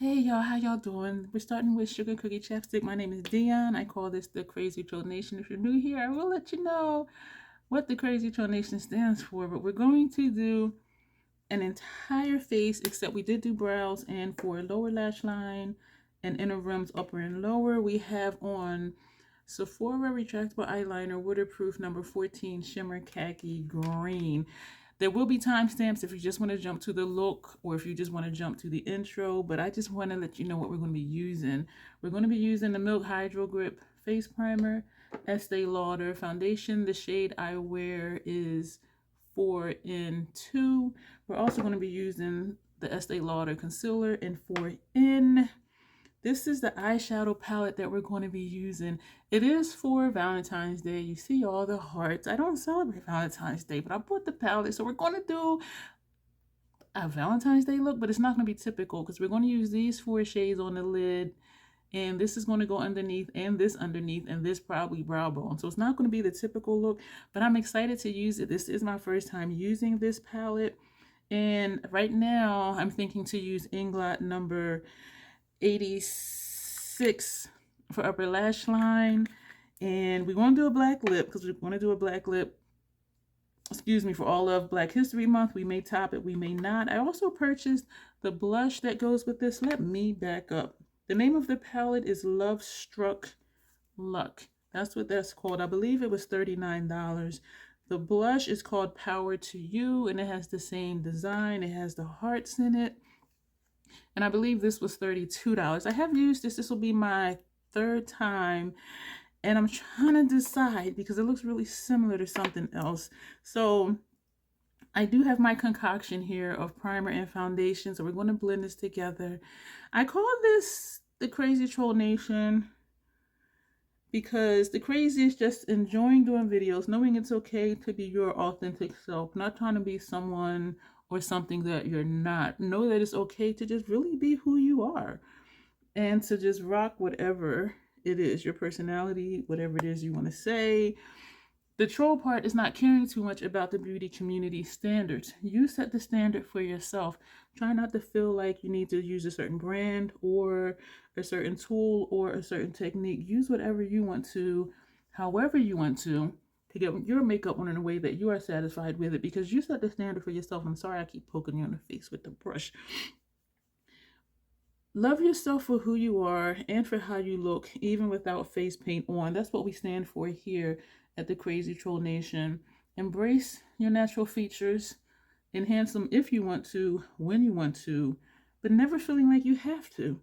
Hey y'all, how y'all doing? We're starting with Sugar Cookie Chapstick. My name is Dion. I call this the Crazy Troll Nation. If you're new here, I will let you know what the Crazy Troll Nation stands for. But we're going to do an entire face, except we did do brows, and for lower lash line and inner rims, upper and lower, we have on Sephora Retractable Eyeliner, Waterproof number 14, Shimmer Khaki Green. There will be timestamps if you just want to jump to the look or if you just want to jump to the intro, but I just want to let you know what we're going to be using. We're going to be using the Milk Hydro Grip Face Primer, Estee Lauder Foundation. The shade I wear is 4 in 2. We're also going to be using the Estee Lauder Concealer in 4 in. This is the eyeshadow palette that we're going to be using. It is for Valentine's Day. You see all the hearts. I don't celebrate Valentine's Day, but I bought the palette. So we're going to do a Valentine's Day look, but it's not going to be typical because we're going to use these 4 shades on the lid. And this is going to go underneath and this probably brow bone. So it's not going to be the typical look, but I'm excited to use it. This is my first time using this palette. And right now I'm thinking to use Inglot number 86 for upper lash line, and we want to do a black lip because we're going to do a black lip, excuse me, for all of Black History Month. We may top it, we may not. I also purchased the blush that goes with this. Let me back up. The name of the palette is Love Struck Luck. That's what that's called. I believe it was $39. The blush is called Power to You, and it has the same design. It has the hearts in it. And I believe this was $32. I have used this. This will be my 3rd time. And I'm trying to decide because it looks really similar to something else. So I do have my concoction here of primer and foundation. So we're going to blend this together. I call this the Crazy Troll Nation because the crazy is just enjoying doing videos, knowing it's okay to be your authentic self, not trying to be someone or something that you're not. Know that it's okay to just really be who you are and to just rock whatever it is, your personality, whatever it is you want to say. The troll part is not caring too much about the beauty community standards. You set the standard for yourself. Try not to feel like you need to use a certain brand or a certain tool or a certain technique. Use whatever you want to, however you want to get your makeup on in a way that you are satisfied with it, because you set the standard for yourself. I'm sorry I keep poking you in the face with the brush. Love yourself for who you are and for how you look, even without face paint on. That's what we stand for here at the Crazy Troll Nation. Embrace your natural features. Enhance them if you want to, when you want to, but never feeling like you have to.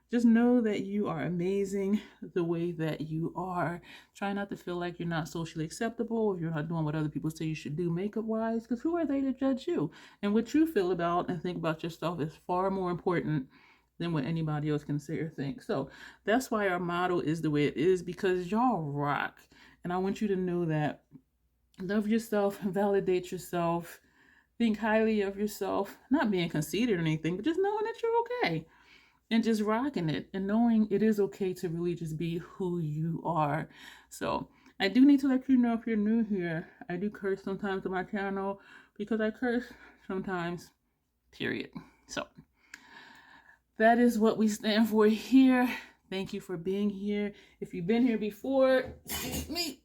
Just know that you are amazing the way that you are. Try not to feel like you're not socially acceptable if you're not doing what other people say you should do makeup-wise, because who are they to judge you? And what you feel about and think about yourself is far more important than what anybody else can say or think. So that's why our motto is the way it is, because y'all rock. And I want you to know that. Love yourself, validate yourself, think highly of yourself, not being conceited or anything, but just knowing that you're okay and just rocking it and knowing it is okay to really just be who you are. So I do need to let you know, if you're new here, I do curse sometimes on my channel because I curse sometimes, period. So that is what we stand for here. Thank you for being here. If you've been here before, excuse me,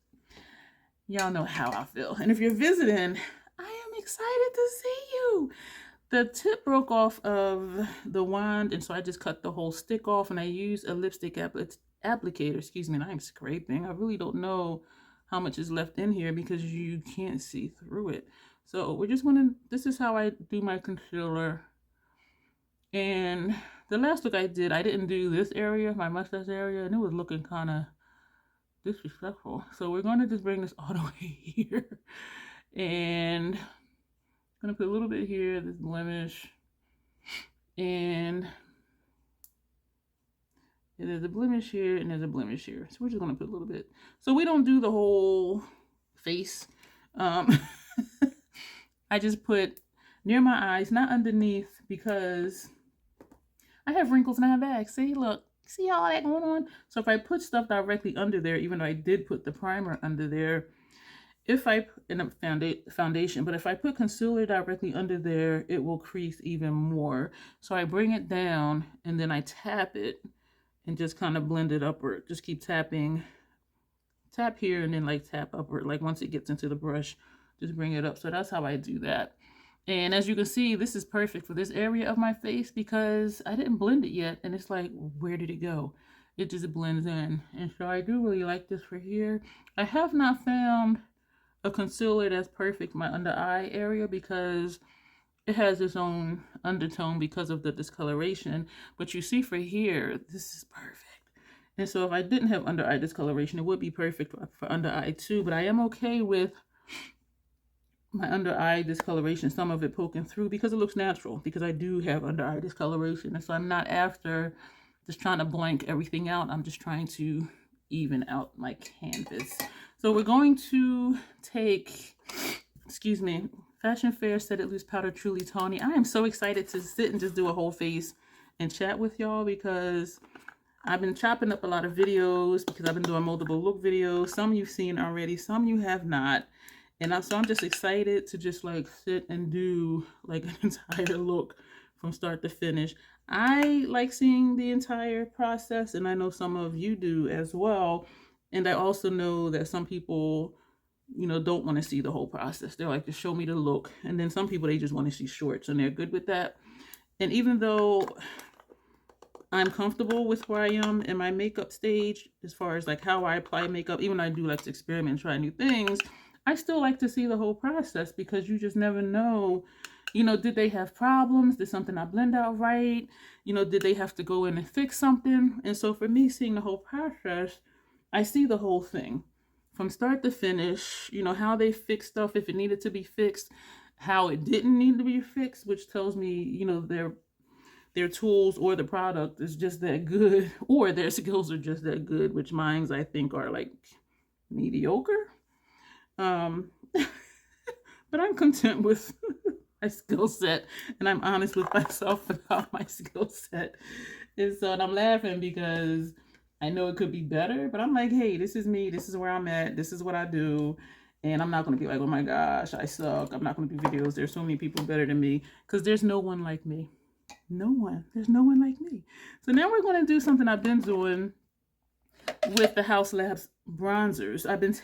y'all know how I feel. And if you're visiting, I am excited to see you. The tip broke off of the wand, and so I just cut the whole stick off, and I used a lipstick applicator, excuse me, and I'm scraping. I really don't know how much is left in here because you can't see through it. So we're just gonna, this is how I do my concealer. And the last look I didn't do this area, my mustache area, and it was looking kind of disrespectful. So we're going to just bring this all the way here. And I'm going to put a little bit here, this blemish. And there's a blemish here and there's a blemish here. So we're just going to put a little bit. So we don't do the whole face. I just put near my eyes, not underneath, because I have wrinkles and I have bags. See, look. See all that going on? So if I put stuff directly under there, even though I did put the primer under there, if I in a foundation, but if I put concealer directly under there, it will crease even more. So I bring it down and then I tap it and just kind of blend it upward. Just keep tapping, tap here and then like tap upward. Like once it gets into the brush, just bring it up. So that's how I do that. And as you can see, this is perfect for this area of my face because I didn't blend it yet. And it's like, where did it go? It just blends in. And so I do really like this for here. I have not found a concealer that's perfect my under eye area because it has its own undertone because of the discoloration. But you see for here, this is perfect. And so if I didn't have under eye discoloration, it would be perfect for under eye too. But I am okay with my under eye discoloration, some of it poking through because it looks natural, because I do have under eye discoloration. And so I'm not after just trying to blank everything out. I'm just trying to even out my canvas. So we're going to take, excuse me, Fashion Fair Set It Loose Powder Truly Tawny. I am so excited to sit and just do a whole face and chat with y'all because I've been chopping up a lot of videos because I've been doing multiple look videos. Some you've seen already, some you have not. And so I'm just excited to just like sit and do like an entire look from start to finish. I like seeing the entire process, and I know some of you do as well. And I also know that some people, you know, don't want to see the whole process. They're like, just show me the look. And then some people, they just want to see shorts and they're good with that. And even though I'm comfortable with where I am in my makeup stage, as far as like how I apply makeup, even though I do like to experiment and try new things, I still like to see the whole process because you just never know, you know, did they have problems? Did something not blend out right? You know, did they have to go in and fix something? And so for me, seeing the whole process, I see the whole thing from start to finish, you know, how they fixed stuff if it needed to be fixed, how it didn't need to be fixed, which tells me, you know, their tools or the product is just that good, or their skills are just that good, which mine's I think are like mediocre. But I'm content with my skill set, and I'm honest with myself about my skill set. And so, and I'm laughing because I know it could be better, but I'm like, hey, this is me. This is where I'm at. This is what I do. And I'm not going to be like, oh my gosh, I suck. I'm not going to do videos. There's so many people better than me, because there's no one like me. No one. There's no one like me. So now we're going to do something I've been doing with the Haus Labs bronzers. I've been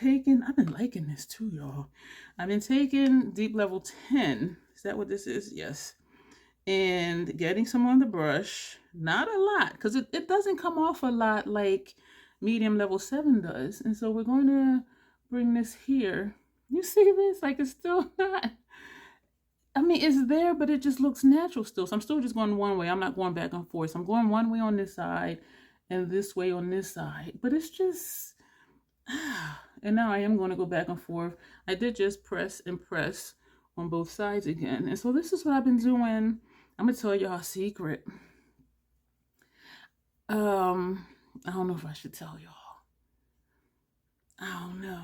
liking this too, y'all. I've been taking Deep Level 10. Is that what this is? Yes. And getting some on the brush. Not a lot, because it doesn't come off a lot like Medium Level 7 does. And so we're going to bring this here. You see this? Like, it's still not, I mean, it's there, but it just looks natural still. So I'm still just going one way. I'm not going back and forth. So I'm going one way on this side and this way on this side. But it's just, and now I am going to go back and forth. I did just press and press on both sides again. And so this is what I've been doing. I'm going to tell y'all a secret. I don't know if I should tell y'all. I don't know.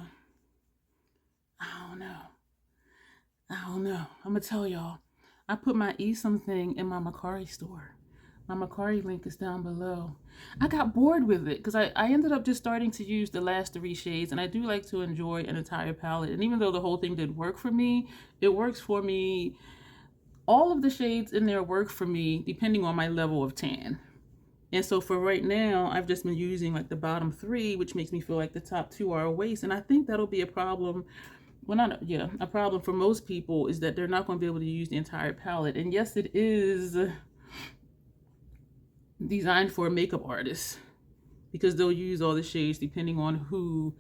I'm going to tell y'all. I put my eSome thing in my Macari store. My Macari link is down below. I got bored with it because I ended up just starting to use the last 3 shades, and I do like to enjoy an entire palette. And even though the whole thing did work for me, it works for me. All of the shades in there work for me depending on my level of tan. And so for right now, I've just been using like the bottom 3, which makes me feel like the top 2 are a waste. And I think that'll be a problem. Well, a problem for most people is that they're not going to be able to use the entire palette. And yes, it is designed for a makeup artist because they'll use all the shades depending on who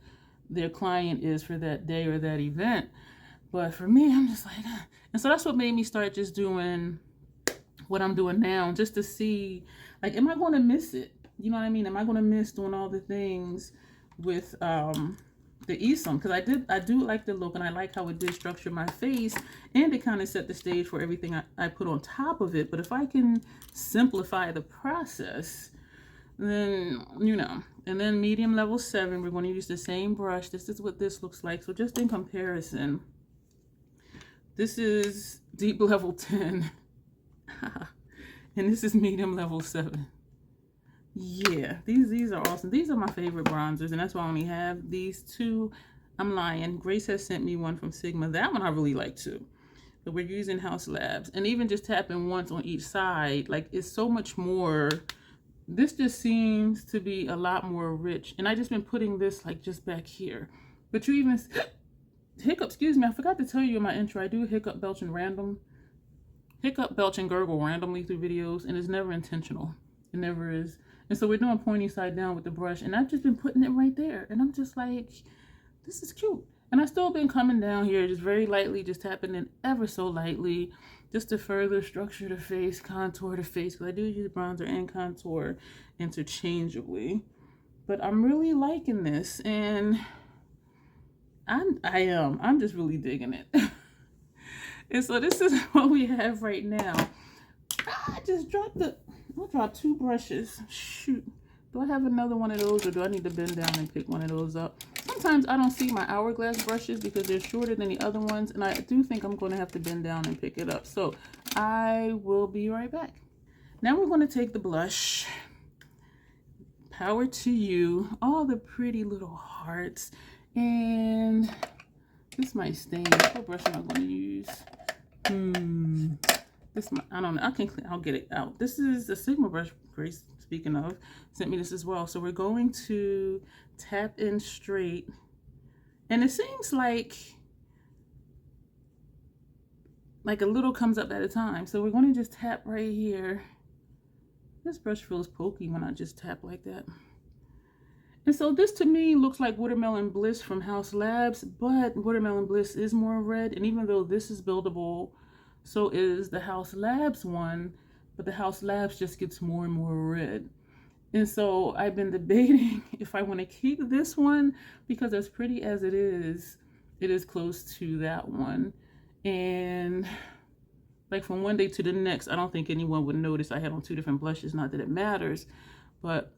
their client is for that day or that event. But for me, I'm just like, and so that's what made me start just doing what I'm doing now, just to see, like, am I going to miss it? You know what I mean? Am I going to miss doing all the things with the eSome? Because I do like the look, and I like how it did structure my face, and it kind of set the stage for everything I put on top of it. But if I can simplify the process, then, you know. And then Medium Level 7, we're going to use the same brush. This is what this looks like. So just in comparison, this is Deep Level 10. And this is Medium Level 7. Yeah, these are awesome. These are my favorite bronzers, and that's why I only have these 2. I'm lying. Grace has sent me one from Sigma. That one I really like too. But we're using House Labs. And even just tapping once on each side, like it's so much more. This just seems to be a lot more rich. And I just been putting this like just back here. But you even, hiccup, excuse me, I forgot to tell you in my intro, I do hiccup, belch, and gurgle randomly through videos, and it's never intentional. It never is. And so we're doing pointy side down with the brush, and I've just been putting it right there. And I'm just like, this is cute. And I've still been coming down here just very lightly, just tapping in ever so lightly, just to further structure the face, contour the face, because I do use bronzer and contour interchangeably. But I'm really liking this, and I'm just really digging it. And so this is what we have right now. I dropped 2 brushes. Shoot. Do I have another one of those, or do I need to bend down and pick one of those up? Sometimes I don't see my hourglass brushes because they're shorter than the other ones, and I do think I'm going to have to bend down and pick it up. So I will be right back. Now we're going to take the blush. Power to you. All the pretty little hearts. And this might stain. What brush am I going to use? This might, I don't know. I'll get it out. This is a Sigma brush. Grace, speaking of, sent me this as well. So we're going to tap in straight. And it seems like a little comes up at a time. So we're going to just tap right here. This brush feels pokey when I just tap like that. And so this to me looks like Watermelon Bliss from House Labs, but Watermelon Bliss is more red. And even though this is buildable, so is the House Labs one, but the House Labs just gets more and more red. And so I've been debating if I want to keep this one, because as pretty as it is close to that one. And like from one day to the next, I don't think anyone would notice I had on 2 different blushes. Not that it matters, but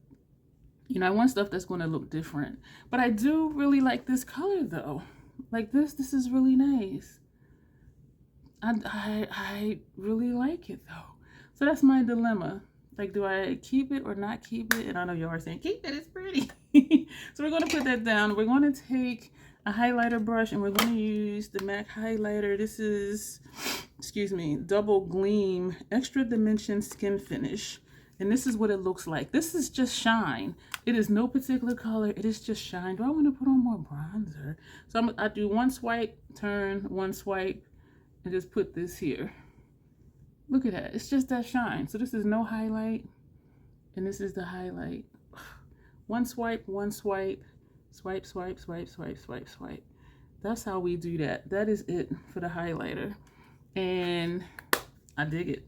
you know, I want stuff that's going to look different. But I do really like this color though. Like this is really nice. I really like it though. So that's my dilemma. Like, do I keep it or not keep it? And I know you are saying, keep it, it's pretty. So we're going to put that down. We're going to take a highlighter brush and we're going to use the MAC highlighter. This is, excuse me, Double Gleam Extra Dimension Skin Finish. And this is what it looks like. This is just shine. It is no particular color. It is just shine. Do I want to put on more bronzer? So I do one swipe, turn, one swipe, and just put this here. Look at that. It's just that shine. So this is no highlight. And this is the highlight. One swipe, swipe, swipe, swipe, swipe, swipe, swipe. That's how we do that. That is it for the highlighter. And I dig it.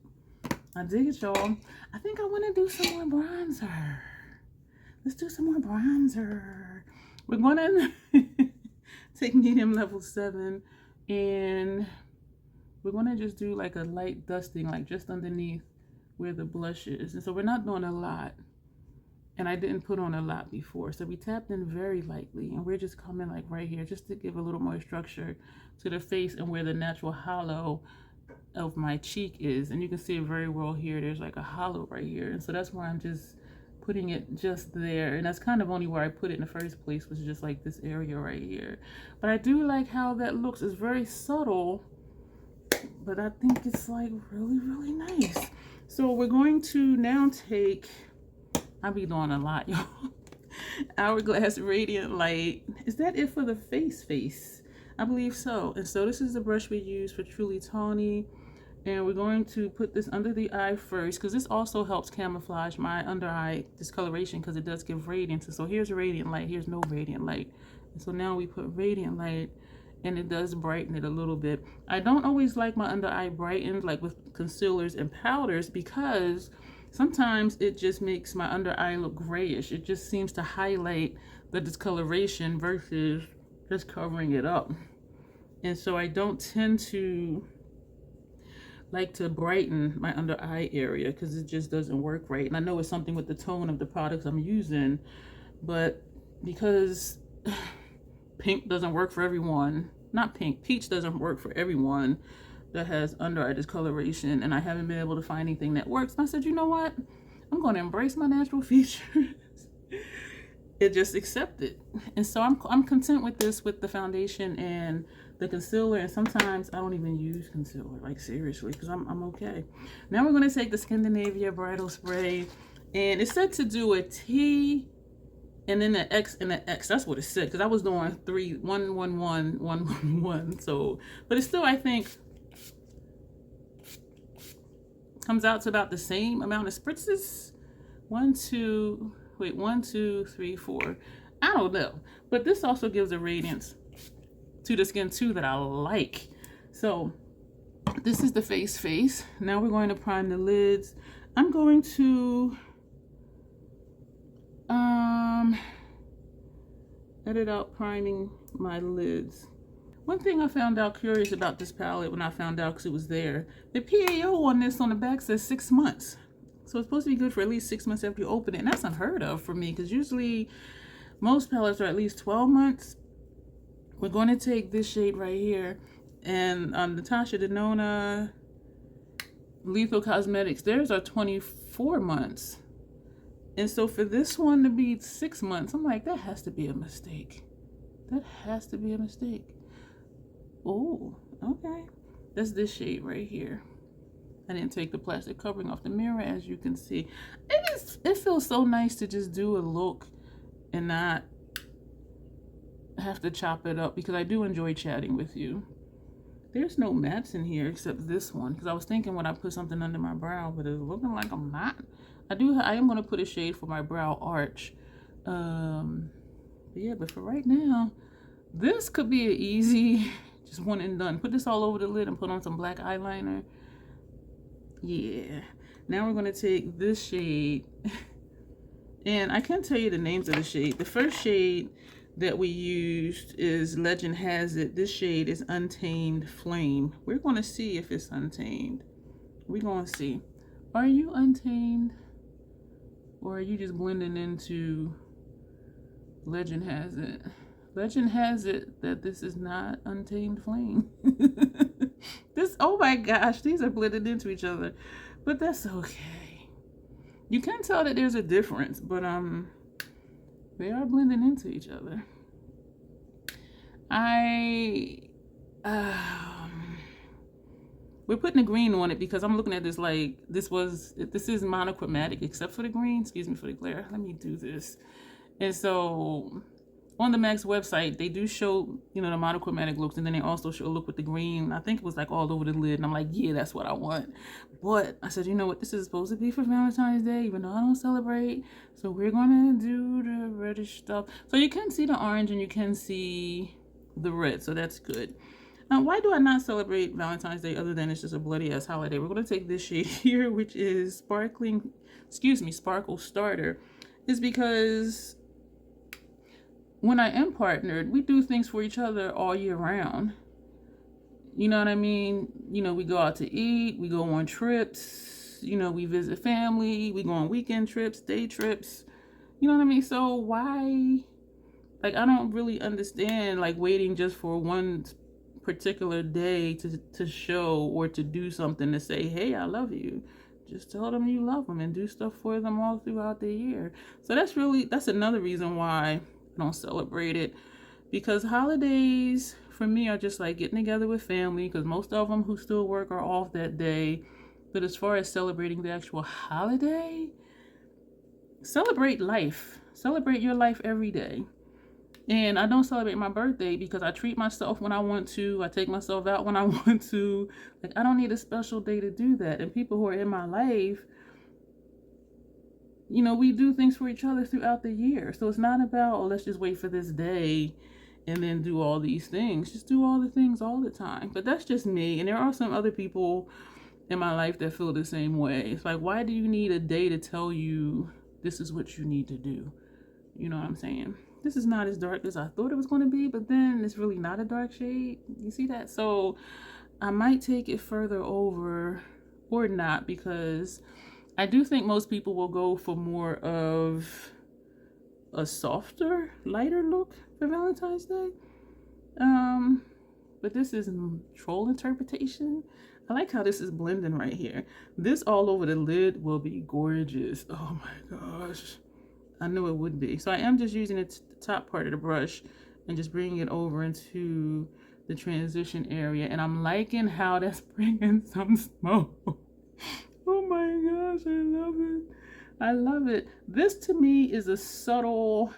I dig it, y'all. I think I want to do some more bronzer. Let's do some more bronzer. We're going to take medium level 7 and we're going to just do like a light dusting, like just underneath where the blush is. And so we're not doing a lot. And I didn't put on a lot before. So we tapped in very lightly and we're just coming like right here just to give a little more structure to the face and where the natural hollow of my cheek is. And you can see it very well here. There's like a hollow right here. And so that's why I'm just putting it just there. And that's kind of only where I put it in the first place, was just like this area right here. But I do like how that looks. It's very subtle, but I think it's like really, really nice. So we're going to now take, I'll be doing a lot, y'all. Hourglass Radiant Light. Is that it for the face? I believe so. And so this is the brush we use for Truly Tawny. And we're going to put this under the eye first, because this also helps camouflage my under eye discoloration, because it does give radiance. And so here's a radiant light, here's no radiant light. And so now we put radiant light, and it does brighten it a little bit. I don't always like my under eye brightened like with concealers and powders, because sometimes it just makes my under eye look grayish. It just seems to highlight the discoloration versus just covering it up. And so I don't tend to like to brighten my under eye area, because it just doesn't work right. And I know it's something with the tone of the products I'm using, but because pink doesn't work for everyone, not pink, peach doesn't work for everyone that has under eye discoloration, and I haven't been able to find anything that works. And I said, you know what? I'm going to embrace my natural features it just accepted. And so I'm content with this, with the foundation and the concealer. And sometimes I don't even use concealer, like seriously, because I'm okay. Now we're going to take the Scandinavia Bridal Spray, and it's said to do a T and then the X and the X. That's what it said, because I was doing 3 1 1 1 1 1 1. So, but it's still, I think, comes out to about the same amount of spritzes. 1 2 1 2 3 4. I don't know, but this also gives a radiance to the skin too that I like. So this is the face. Now we're going to prime the lids. I'm going to edit out priming my lids. One thing I found out curious about this palette when I found out, because it was there, the PAO on this on the back says 6 months. So it's supposed to be good for at least 6 months after you open it. And that's unheard of for me, because usually most palettes are at least 12 months. We're going to take this shade right here. And Natasha Denona, Lethal Cosmetics, theirs are 24 months. And so for this one to be 6 months, I'm like, that has to be a mistake. That has to be a mistake. Oh, okay. That's this shade right here. I didn't take the plastic covering off the mirror, as you can see. It feels so nice to just do a look and not have to chop it up, because I do enjoy chatting with you. There's no mattes in here except this one, because I was thinking when I put something under my brow, but it's looking like I'm not. I am going to put a shade for my brow arch. Yeah, but for right now, this could be an easy, just one and done. Put this all over the lid and put on some black eyeliner. Yeah. Now we're going to take this shade. And I can't tell you the names of the shade. The first shade that we used is Legend Has It. This shade is Untamed Flame. We're going to see if it's untamed. We're going to see. Are you untamed? Or are you just blending into Legend Has It? Legend has it that this is not Untamed Flame. Oh my gosh, these are blended into each other. But that's okay. You can tell that there's a difference, but they are blending into each other. We're putting a green on it because I'm looking at this like this is monochromatic except for the green. Excuse me for the glare. Let me do this. And so on the MAC's website, they do show, the monochromatic looks, and then they also show a look with the green. I think it was like all over the lid, and I'm like, yeah, that's what I want. But I said, you know what, this is supposed to be for Valentine's Day, even though I don't celebrate. So we're gonna do the reddish stuff. So you can see the orange and you can see the red, so that's good. Now, why do I not celebrate Valentine's Day other than it's just a bloody ass holiday? We're gonna take this shade here, which is Sparkle Starter, is because when I am partnered, we do things for each other all year round. You know what I mean? We go out to eat, we go on trips, we visit family, we go on weekend trips, day trips. You know what I mean? So why, I don't really understand, waiting just for one particular day to show or to do something to say, hey, I love you. Just tell them you love them and do stuff for them all throughout the year. So that's another reason why don't celebrate it, because holidays for me are just like getting together with family, because most of them who still work are off that day. But as far as celebrating the actual holiday, celebrate life, celebrate your life every day. And I don't celebrate my birthday because I treat myself when I want to, I take myself out when I want to. I don't need a special day to do that. And people who are in my life, we do things for each other throughout the year. So it's not about, oh, let's just wait for this day and then do all these things. Just do all the things all the time. But that's just me. And there are some other people in my life that feel the same way. It's like, why do you need a day to tell you this is what you need to do? You know what I'm saying? This is not as dark as I thought it was going to be, but then it's really not a dark shade. You see that? So I might take it further over or not, because I do think most people will go for more of a softer, lighter look for Valentine's Day. But this is troll interpretation. I like how this is blending right here. This all over the lid will be gorgeous. Oh my gosh. I knew it would be. So I am just using the top part of the brush and just bringing it over into the transition area. And I'm liking how that's bringing some smoke. Oh my gosh, I love it. I love it. This to me is a subtle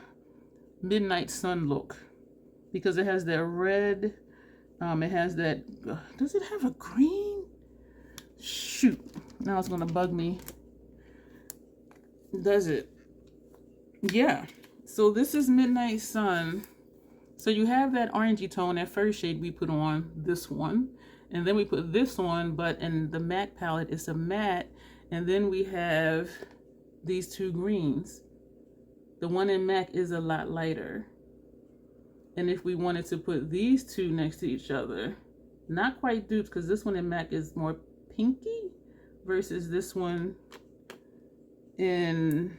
midnight sun look because it has that red, it has that, does it have a green? Shoot, now it's gonna bug me. Does it? Yeah. So this is Midnight Sun. So you have that orangey tone, that first shade we put on, this one. And then we put this one, but in the MAC palette, it's a matte. And then we have these two greens. The one in MAC is a lot lighter. And if we wanted to put these two next to each other, not quite dupes, because this one in MAC is more pinky versus this one in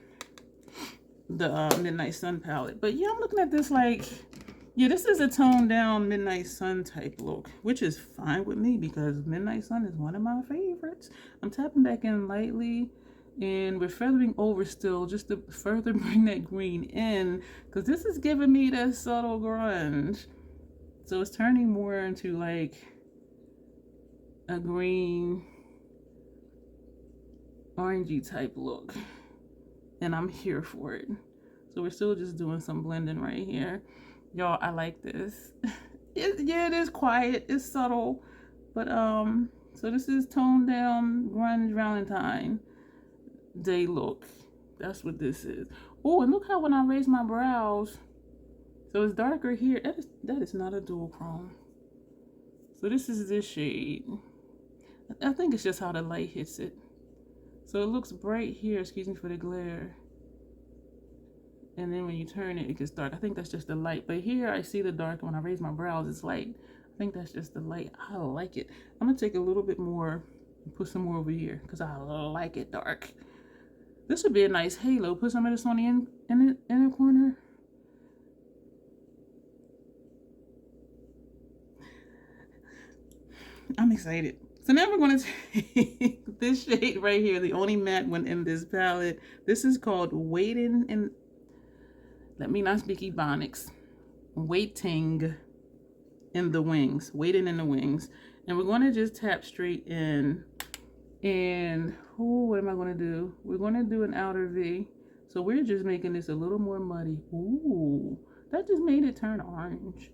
the Midnight Sun palette. But yeah, I'm looking at this like, yeah, this is a toned down Midnight Sun type look, which is fine with me because Midnight Sun is one of my favorites. I'm tapping back in lightly and we're feathering over still just to further bring that green in because this is giving me that subtle grunge. So it's turning more into like a green orangey type look. And I'm here for it. So we're still just doing some blending right here. Y'all, I like this. Yeah, it is quiet, it's subtle, but so this is toned down grunge Valentine day look. That's what this is. Oh, and look how when I raise my brows, so it's darker here. That is not a dual chrome. So this is this shade. I think it's just how the light hits it. So it looks bright here, excuse me for the glare. And then when you turn it, it gets dark. I think that's just the light. But here I see the dark. When I raise my brows, it's light. I think that's just the light. I like it. I'm going to take a little bit more and put some more over here because I like it dark. This would be a nice halo. Put some of this on the inner corner. I'm excited. So now we're going to take this shade right here, the only matte one in this palette. This is called Waiting in... Let me not speak Ebonics. Waiting in the Wings. Waiting in the Wings. And we're going to just tap straight in. And what am I going to do? We're going to do an outer V. So we're just making this a little more muddy. Ooh, that just made it turn orange.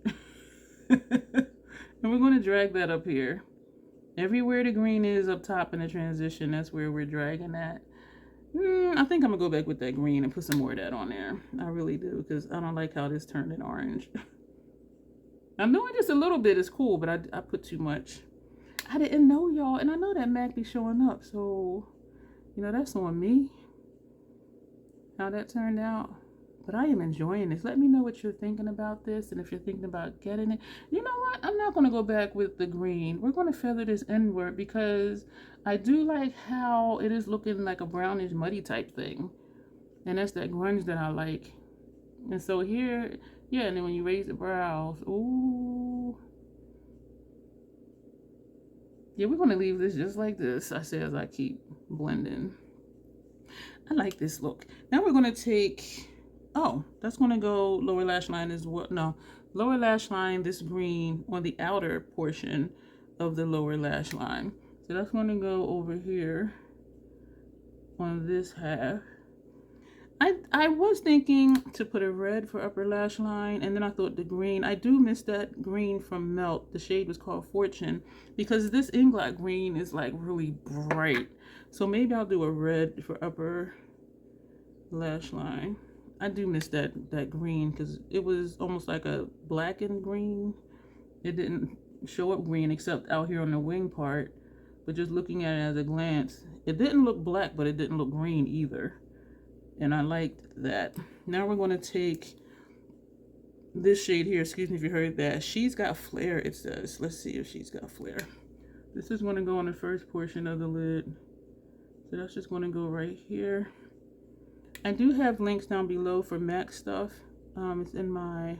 And we're going to drag that up here. Everywhere the green is up top in the transition, that's where we're dragging that. I think I'm gonna go back with that green and put some more of that on there. I really do, because I don't like how this turned it orange. I'm doing just a little bit is cool, but I put too much. I didn't know, y'all, and I know that MAC be showing up, so you know that's on me. How that turned out. But I am enjoying this. Let me know what you're thinking about this, and if you're thinking about getting it. You know what? I'm not gonna go back with the green. We're gonna feather this inward because I do like how it is looking like a brownish muddy type thing. And that's that grunge that I like. And so here, yeah, and then when you raise the brows, ooh. Yeah, we're gonna leave this just like this. I say as I keep blending. I like this look. Now we're gonna take, oh, that's gonna go lower lash line as well. No, lower lash line, this green on the outer portion of the lower lash line. So that's gonna go over here on this half. I was thinking to put a red for upper lash line, and then I thought the green. I do miss that green from Melt. The shade was called Fortune, because this Inglot green is like really bright. So maybe I'll do a red for upper lash line. I do miss that green because it was almost like a blackened green. It didn't show up green except out here on the wing part, but just looking at it as a glance, it didn't look black, but it didn't look green either. And I liked that. Now we're going to take this shade here. Excuse me if you heard that. She's got flare, it says. Let's see if she's got flare. This is going to go on the first portion of the lid. So that's just going to go right here. I do have links down below for MAC stuff. It's in my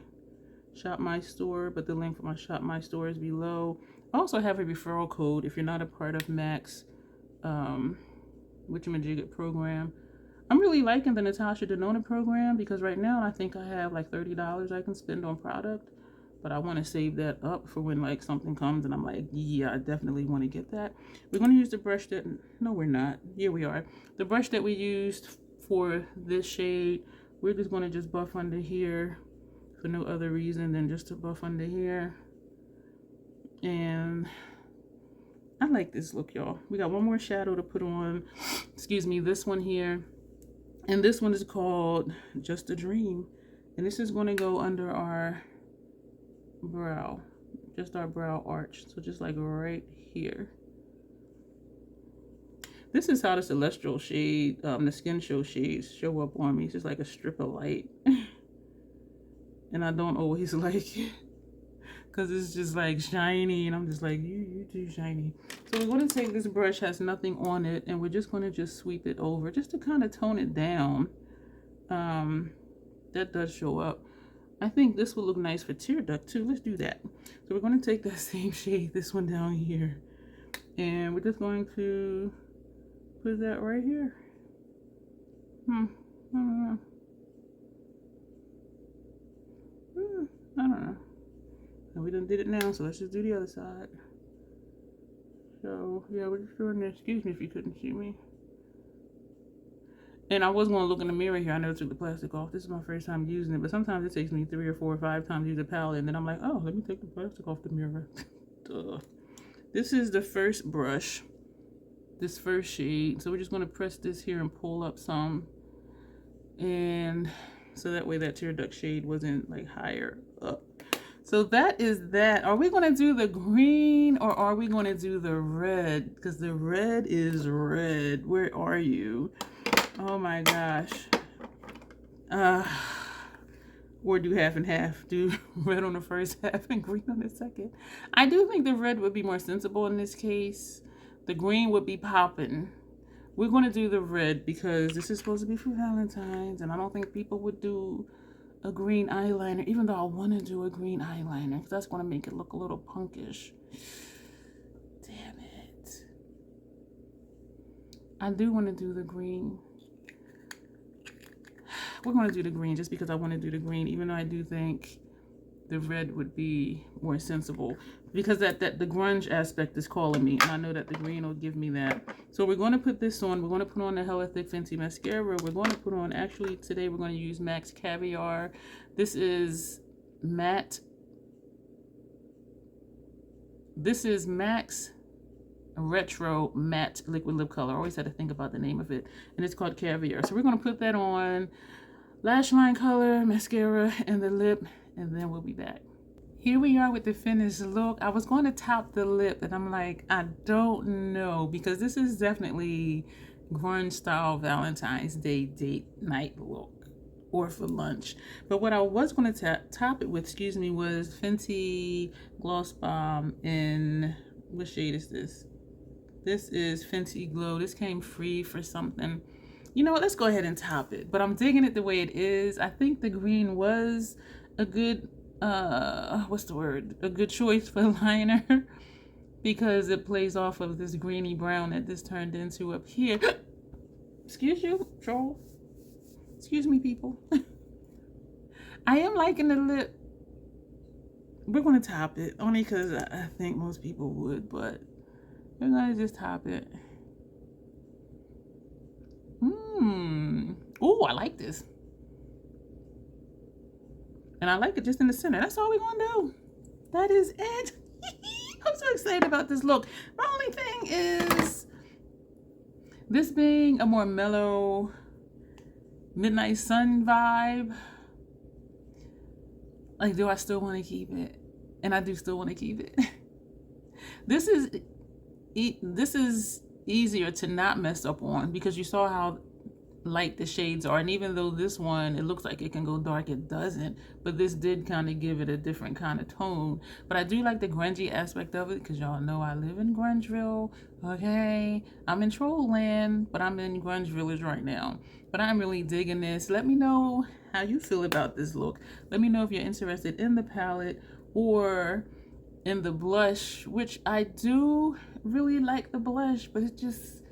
Shop My Store, but the link for my Shop My Store is below. I also have a referral code if you're not a part of MAC's whatchamajigget program. I'm really liking the Natasha Denona program because right now I think I have like $30 I can spend on product, but I want to save that up for when like something comes and I'm like, yeah, I definitely want to get that. We're going to use the brush that, no we're not, here we are. The brush that we used for this shade, we're just going to just buff under here for no other reason than just to buff under here. And I like this look, y'all. We got one more shadow to put on, excuse me, this one here. And this one is called Just a Dream. And this is going to go under our brow, just our brow arch. So just like right here. This is how the celestial shade, the skin show shades show up on me. It's just like a strip of light. And I don't always like it because it's just like shiny. And I'm just like, you too shiny. So we're going to take this brush, has nothing on it, and we're just going to just sweep it over just to kind of tone it down. That does show up. I think this will look nice for tear duct too. Let's do that. So we're going to take that same shade, this one down here, and we're just going to put that right here. I don't know. I don't know. And we done did it now, so let's just do the other side. So yeah, we're just doing this. Excuse me if you couldn't see me. And I was going to look in the mirror here. I never took the plastic off. This is my first time using it, but sometimes it takes me 3 or 4 or 5 times to use a palette, and then I'm like, oh, let me take the plastic off the mirror. Duh. This is the first brush, this first shade. So we're just going to press this here and pull up some, and so that way that tear duct shade wasn't like higher up. So that is that. Are we going to do the green or are we going to do the red? Because the red is red. Where are you? Oh my gosh. Or do half and half. Do red on the first half and green on the second. I do think the red would be more sensible in this case. The green would be popping. We're going to do the red because this is supposed to be for Valentine's, and I don't think people would do a green eyeliner, even though I want to do a green eyeliner because that's going to make it look a little punkish. Damn it. I do want to do the green. We're going to do the green just because I want to do the green, even though I do think the red would be more sensible because that the grunge aspect is calling me, and I know that the green will give me that. So we're going to put this on. We're going to put on the Hella Thick Fenty mascara. We're going to put on, actually today we're going to use MAC's Caviar. This is matte. This is MAC's Retro Matte Liquid Lip Color. I always had to think about the name of it, and it's called Caviar. So we're going to put that on, lash line color, mascara, and the lip, and then we'll be back. Here we are with the finished look. I was going to top the lip, and I'm like, I don't know, because this is definitely grunge style Valentine's Day date night look, or for lunch. But what I was going to top it with, excuse me, was Fenty Gloss Bomb in, what shade is this? This is Fenty Glow. This came free for something. You know what, let's go ahead and top it. But I'm digging it the way it is. I think the green was a good, what's the word? A good choice for liner because it plays off of this greeny brown that this turned into up here. Excuse you, troll. Excuse me, people. I am liking the lip. We're going to top it only because I think most people would, but we're going to just top it. Oh, I like this. And I like it just in the center. That's all we're going to do. That is it. I'm so excited about this look. My only thing is, this being a more mellow midnight sun vibe, like, do I still want to keep it? And I do still want to keep it. This is easier to not mess up on because you saw how light the shades are, and even though this one, it looks like it can go dark, it doesn't, but this did kind of give it a different kind of tone. But I do like the grungy aspect of it because y'all know I live in Grungeville. Okay, I'm in Troll Land, but I'm in Grunge Village right now. But I'm really digging this. Let me know how you feel about this look. Let me know if you're interested in the palette or in the blush, which I do really like the blush, but it's just,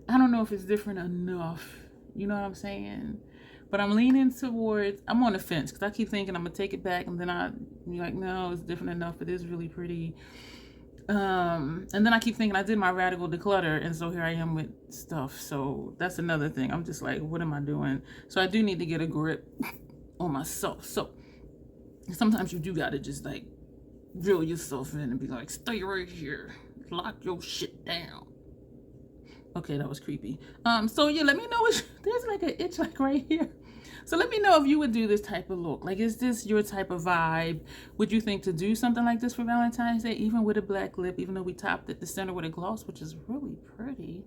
I don't know if it's different enough. You know what I'm saying? But I'm leaning towards, I'm on the fence because I keep thinking I'm going to take it back, and then be like, no, it's different enough. It is really pretty. And then I keep thinking I did my radical declutter, and so here I am with stuff. So that's another thing. I'm just like, what am I doing? So I do need to get a grip on myself. So sometimes you do got to just like drill yourself in and be like, stay right here. Lock your shit down. Okay, that was creepy. So yeah, let me know there's like an itch like right here. So let me know if you would do this type of look. Like, is this your type of vibe? Would you think to do something like this for Valentine's Day, even with a black lip, even though we topped at the center with a gloss, which is really pretty?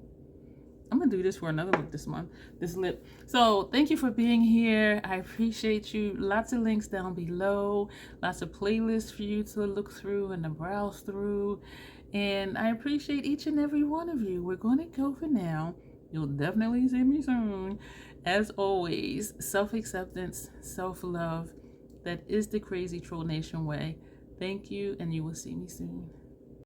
I'm gonna do this for another look this month, this lip. So thank you for being here. I appreciate you. Lots of links down below, lots of playlists for you to look through and to browse through. And I appreciate each and every one of you. We're gonna go for now. You'll definitely see me soon. As always, self-acceptance, self-love. That is the Crazy Troll Nation way. Thank you, and you will see me soon.